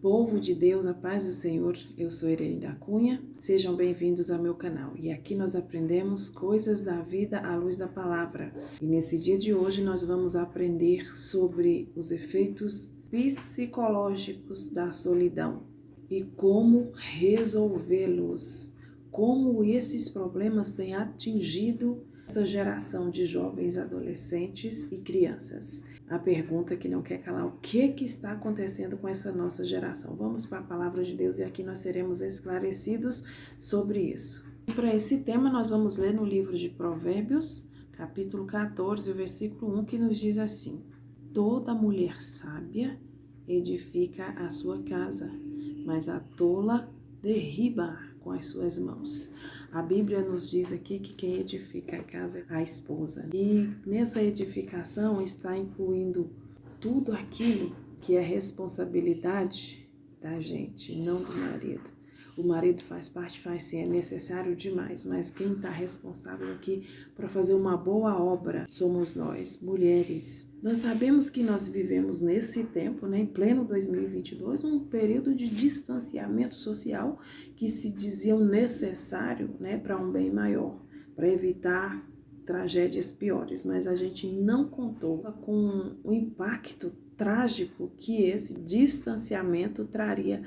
Povo de Deus, a paz do Senhor, eu sou Irene da Cunha, sejam bem-vindos ao meu canal e aqui nós aprendemos coisas da vida à luz da palavra. E nesse dia de hoje nós vamos aprender sobre os efeitos psicológicos da solidão e como resolvê-los, como esses problemas têm atingido essa geração de jovens, adolescentes e crianças. A pergunta que não quer calar, o que está acontecendo com essa nossa geração? Vamos para a palavra de Deus e aqui nós seremos esclarecidos sobre isso. E para esse tema nós vamos ler no livro de Provérbios, capítulo 14, versículo 1, que nos diz assim: toda mulher sábia edifica a sua casa, mas a tola derriba com as suas mãos. A Bíblia nos diz aqui que quem edifica a casa é a esposa. E nessa edificação está incluindo tudo aquilo que é responsabilidade da gente, não do marido. O marido faz parte, faz sim, é necessário demais, mas quem está responsável aqui para fazer uma boa obra somos nós, mulheres. Nós sabemos que nós vivemos nesse tempo, em pleno 2022, um período de distanciamento social que se diziam necessário, para um bem maior, para evitar tragédias piores, mas a gente não contou com o impacto trágico que esse distanciamento traria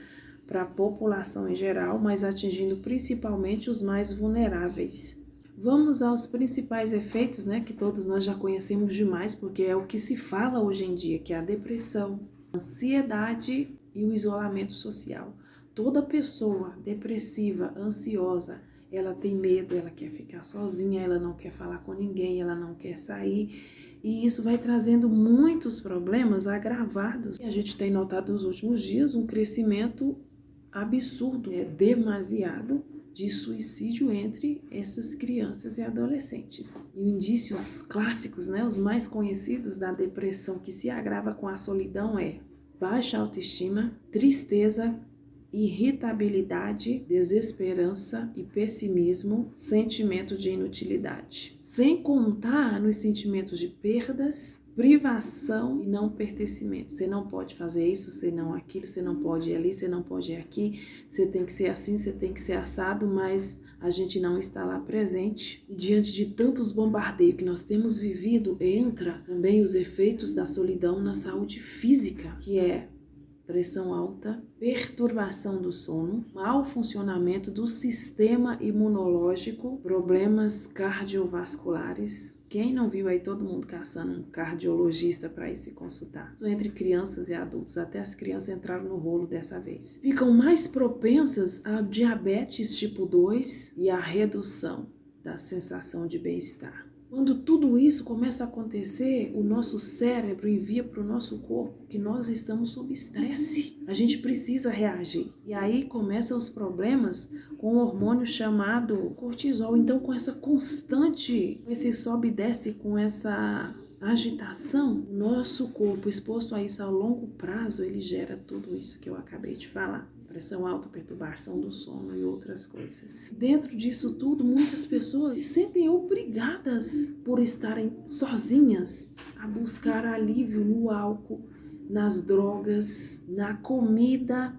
para a população em geral, mas atingindo principalmente os mais vulneráveis. Vamos aos principais efeitos, que todos nós já conhecemos demais, porque é o que se fala hoje em dia, que é a depressão, a ansiedade e o isolamento social. Toda pessoa depressiva, ansiosa, ela tem medo, ela quer ficar sozinha, ela não quer falar com ninguém, ela não quer sair. E isso vai trazendo muitos problemas agravados. E a gente tem notado nos últimos dias um crescimento absurdo, demasiado, de suicídio entre essas crianças e adolescentes. E os indícios clássicos, os mais conhecidos da depressão que se agrava com a solidão é baixa autoestima, tristeza, irritabilidade, desesperança e pessimismo, sentimento de inutilidade. Sem contar nos sentimentos de perdas, privação e não pertencimento. Você não pode fazer isso, você não aquilo, você não pode ir ali, você não pode ir aqui, você tem que ser assim, você tem que ser assado, mas a gente não está lá presente. E diante de tantos bombardeios que nós temos vivido, entra também os efeitos da solidão na saúde física, que é pressão alta, perturbação do sono, mau funcionamento do sistema imunológico, problemas cardiovasculares. Quem não viu aí todo mundo caçando um cardiologista para ir se consultar? Entre crianças e adultos, até as crianças entraram no rolo dessa vez. Ficam mais propensas a diabetes tipo 2 e a redução da sensação de bem-estar. Quando tudo isso começa a acontecer, o nosso cérebro envia para o nosso corpo que nós estamos sob estresse. A gente precisa reagir. E aí começam os problemas com o hormônio chamado cortisol. Então, com essa constante, esse sobe e desce, com essa agitação, o nosso corpo exposto a isso a longo prazo, ele gera tudo isso que eu acabei de falar. Pressão alta, perturbação do sono e outras coisas. Dentro disso tudo, muitas pessoas se sentem obrigadas por estarem sozinhas a buscar alívio no álcool, nas drogas, na comida,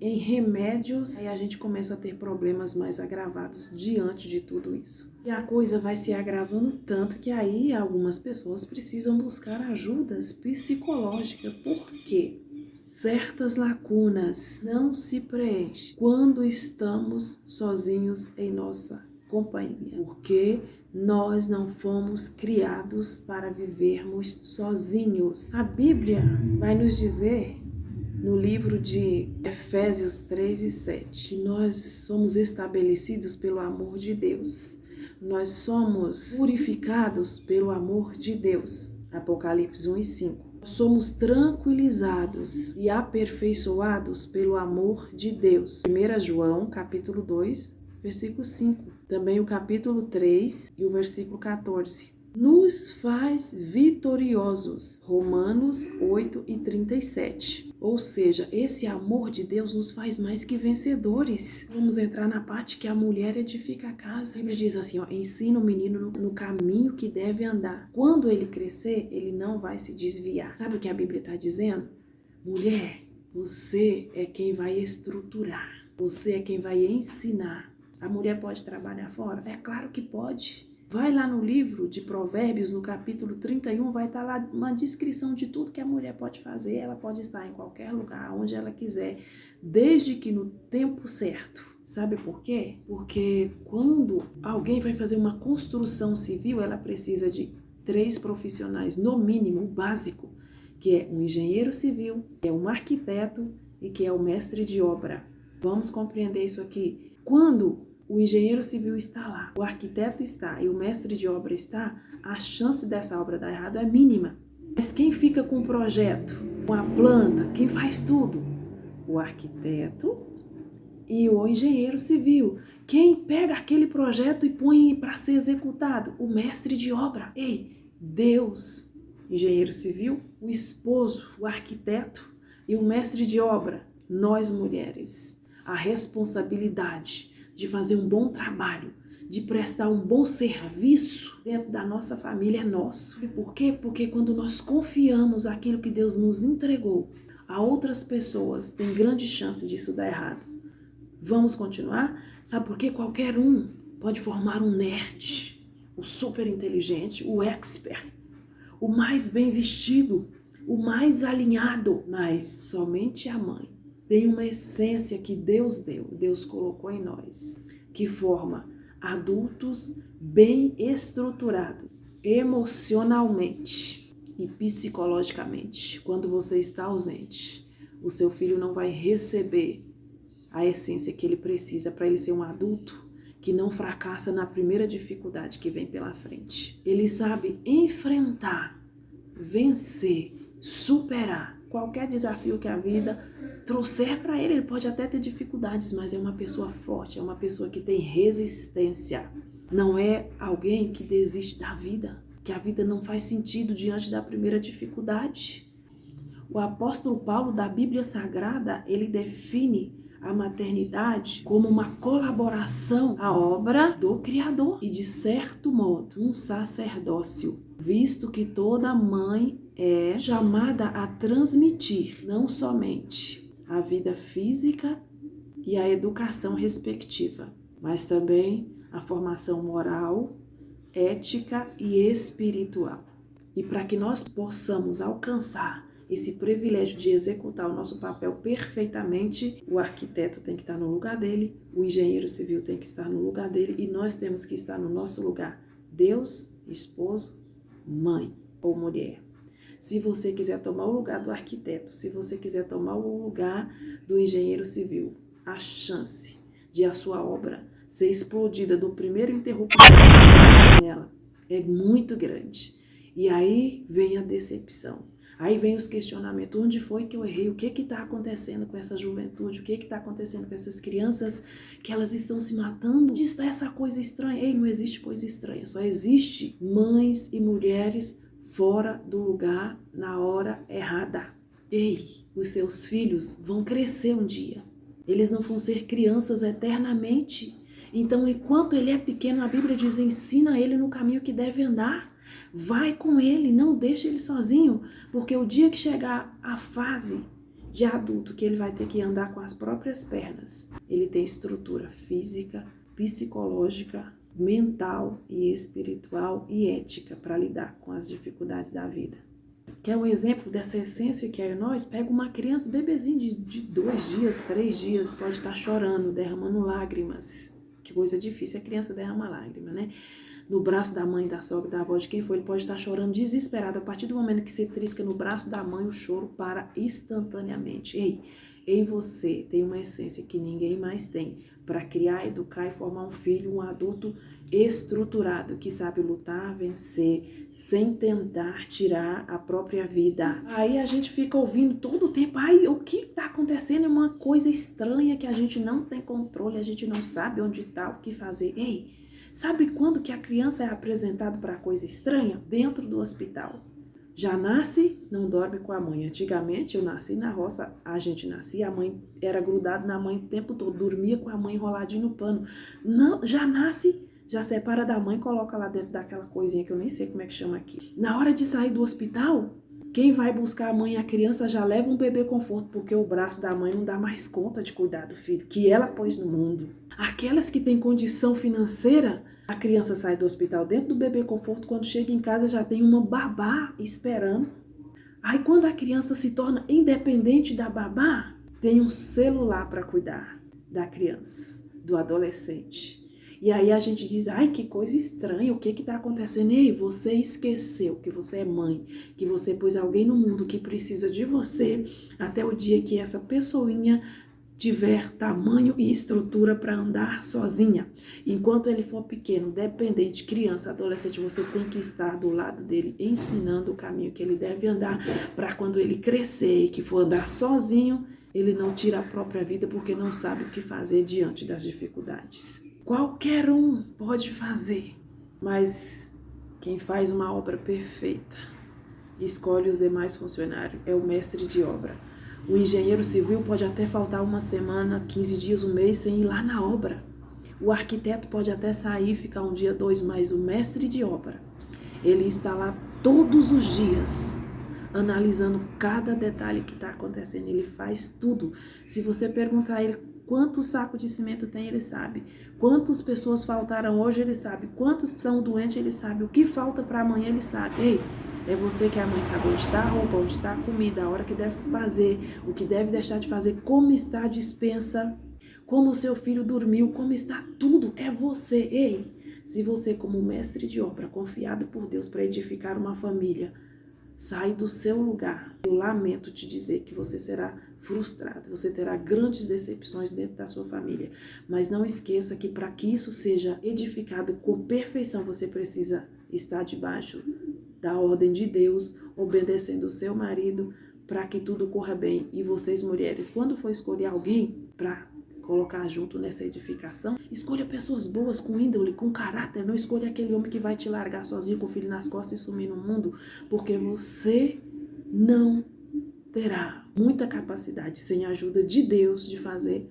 em remédios. Aí a gente começa a ter problemas mais agravados diante de tudo isso. E a coisa vai se agravando tanto que aí algumas pessoas precisam buscar ajudas psicológicas. Por quê? Certas lacunas não se preenchem quando estamos sozinhos em nossa companhia, porque nós não fomos criados para vivermos sozinhos. A Bíblia vai nos dizer no livro de Efésios 3 e 7 que nós somos estabelecidos pelo amor de Deus. Nós somos purificados pelo amor de Deus. Apocalipse 1 e 5. Somos tranquilizados e aperfeiçoados pelo amor de Deus. 1 João, capítulo 2, versículo 5. Também o capítulo 3 e o versículo 14. Nos faz vitoriosos. Romanos 8 e 37. Ou seja, esse amor de Deus nos faz mais que vencedores. Vamos entrar na parte que a mulher edifica a casa. A Bíblia diz assim, ensina o menino no caminho que deve andar. Quando ele crescer, ele não vai se desviar. Sabe o que a Bíblia está dizendo? Mulher, Você é quem vai estruturar. Você é quem vai ensinar. A mulher pode trabalhar fora? É claro que pode. Vai lá no livro de Provérbios, no capítulo 31, vai estar lá uma descrição de tudo que a mulher pode fazer. Ela pode estar em qualquer lugar, onde ela quiser, desde que no tempo certo. Sabe por quê? Porque quando alguém vai fazer uma construção civil, ela precisa de 3 profissionais, no mínimo, o básico, que é um engenheiro civil, que é um arquiteto e que é o mestre de obra. Vamos compreender isso aqui. Quando o engenheiro civil está lá, o arquiteto está e o mestre de obra está, a chance dessa obra dar errado é mínima. Mas quem fica com o projeto, com a planta, quem faz tudo? O arquiteto e o engenheiro civil. Quem pega aquele projeto e põe para ser executado? O mestre de obra. Ei, Deus, engenheiro civil, o esposo, o arquiteto e o mestre de obra, nós mulheres, a responsabilidade de fazer um bom trabalho, de prestar um bom serviço dentro da nossa família é nosso. E por quê? Porque quando nós confiamos aquilo que Deus nos entregou a outras pessoas, tem grande chance disso dar errado. Vamos continuar? Sabe por quê? Qualquer um pode formar um nerd, o super inteligente, o expert, o mais bem vestido, o mais alinhado, mas somente a mãe tem uma essência que Deus deu, Deus colocou em nós, que forma adultos bem estruturados, emocionalmente e psicologicamente. Quando você está ausente, o seu filho não vai receber a essência que ele precisa para ele ser um adulto que não fracassa na primeira dificuldade que vem pela frente. Ele sabe enfrentar, vencer, superar qualquer desafio que a vida trouxer para ele. Ele pode até ter dificuldades, mas é uma pessoa forte, é uma pessoa que tem resistência. Não é alguém que desiste da vida, que a vida não faz sentido diante da primeira dificuldade. O apóstolo Paulo, da Bíblia Sagrada, ele define a maternidade como uma colaboração à obra do Criador e, de certo modo, um sacerdócio, visto que toda mãe é chamada a transmitir não somente a vida física e a educação respectiva, mas também a formação moral, ética e espiritual. E para que nós possamos alcançar esse privilégio de executar o nosso papel perfeitamente, o arquiteto tem que estar no lugar dele, o engenheiro civil tem que estar no lugar dele e nós temos que estar no nosso lugar. Deus, esposo, mãe ou mulher. Se você quiser tomar o lugar do arquiteto, se você quiser tomar o lugar do engenheiro civil, a chance de a sua obra ser explodida do primeiro interruptor nela é muito grande. E aí vem a decepção. Aí vem os questionamentos, onde foi que eu errei? O que está acontecendo com essa juventude? O que está acontecendo com essas crianças que elas estão se matando? Diz essa coisa estranha. Ei, não existe coisa estranha, só existe mães e mulheres fora do lugar na hora errada. Ei, os seus filhos vão crescer um dia. Eles não vão ser crianças eternamente. Então, enquanto ele é pequeno, a Bíblia diz, ensina ele no caminho que deve andar. Vai com ele, não deixa ele sozinho, porque o dia que chegar a fase de adulto, que ele vai ter que andar com as próprias pernas, ele tem estrutura física, psicológica, mental e espiritual e ética para lidar com as dificuldades da vida. Quer um exemplo dessa essência que é nós? Pega uma criança, bebezinho de 2 dias, 3 dias, pode estar chorando, derramando lágrimas. Que coisa difícil, a criança derrama lágrima, né? No braço da mãe, da sogra, da avó, de quem for, ele pode estar chorando desesperado. A partir do momento que você trisca no braço da mãe, o choro para instantaneamente. Ei, em você tem uma essência que ninguém mais tem para criar, educar e formar um filho, um adulto estruturado, que sabe lutar, vencer, sem tentar tirar a própria vida. Aí a gente fica ouvindo todo o tempo, ai, o que está acontecendo é uma coisa estranha que a gente não tem controle, a gente não sabe onde está, o que fazer. Ei, sabe quando que a criança é apresentada para coisa estranha? Dentro do hospital. Já nasce, não dorme com a mãe. Antigamente eu nasci na roça, a gente nascia, a mãe era grudada na mãe o tempo todo, dormia com a mãe enroladinha no pano. Não, já nasce, já separa da mãe, coloca lá dentro daquela coisinha que eu nem sei como é que chama aqui. Na hora de sair do hospital, Quem vai buscar a mãe e a criança já leva um bebê conforto, porque o braço da mãe não dá mais conta de cuidar do filho que ela pôs no mundo. Aquelas que têm condição financeira, a criança sai do hospital dentro do bebê conforto, quando chega em casa já tem uma babá esperando. Aí quando a criança se torna independente da babá, tem um celular para cuidar da criança, do adolescente. E aí a gente diz, ai, que coisa estranha, o que está acontecendo? Ei, você esqueceu que você é mãe, que você pôs alguém no mundo que precisa de você, até o dia que essa pessoinha tiver tamanho e estrutura para andar sozinha. Enquanto ele for pequeno, dependente, criança, adolescente, você tem que estar do lado dele, ensinando o caminho que ele deve andar, para quando ele crescer e que for andar sozinho, ele não tira a própria vida porque não sabe o que fazer diante das dificuldades. Qualquer um pode fazer, mas quem faz uma obra perfeita, escolhe os demais funcionários, é o mestre de obra. O engenheiro civil pode até faltar uma semana, 15 dias, um mês sem ir lá na obra. O arquiteto pode até sair, ficar um dia, dois, mas o mestre de obra, ele está lá todos os dias, analisando cada detalhe que está acontecendo. Ele faz tudo. Se você perguntar a ele quantos sacos de cimento tem, ele sabe. Quantas pessoas faltaram hoje, ele sabe. Quantos são doentes, ele sabe. O que falta para amanhã, ele sabe. Ei, é você que a mãe sabe onde está a roupa, onde está a comida, a hora que deve fazer, o que deve deixar de fazer, como está a despensa, como o seu filho dormiu, como está tudo. É você. Ei, se você como mestre de obra, confiado por Deus para edificar uma família, sai do seu lugar, eu lamento te dizer que você será frustrado, você terá grandes decepções dentro da sua família, mas não esqueça que para que isso seja edificado com perfeição, você precisa estar debaixo da ordem de Deus, obedecendo o seu marido, para que tudo corra bem. E vocês, mulheres, quando for escolher alguém para colocar junto nessa edificação, escolha pessoas boas, com índole, com caráter. Não escolha aquele homem que vai te largar sozinho com o filho nas costas e sumir no mundo, porque você não terá muita capacidade, sem a ajuda de Deus, de fazer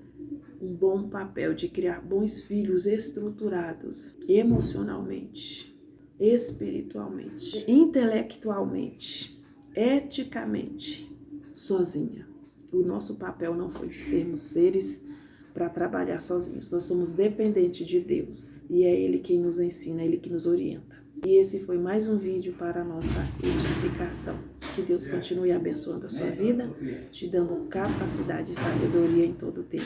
um bom papel, de criar bons filhos estruturados emocionalmente, espiritualmente, intelectualmente, eticamente, sozinha. O nosso papel não foi de sermos seres para trabalhar sozinhos. Nós somos dependentes de Deus e é Ele quem nos ensina, é Ele que nos orienta. E esse foi mais um vídeo para a nossa edificação. Que Deus continue abençoando a sua vida, te dando capacidade e sabedoria em todo o tempo.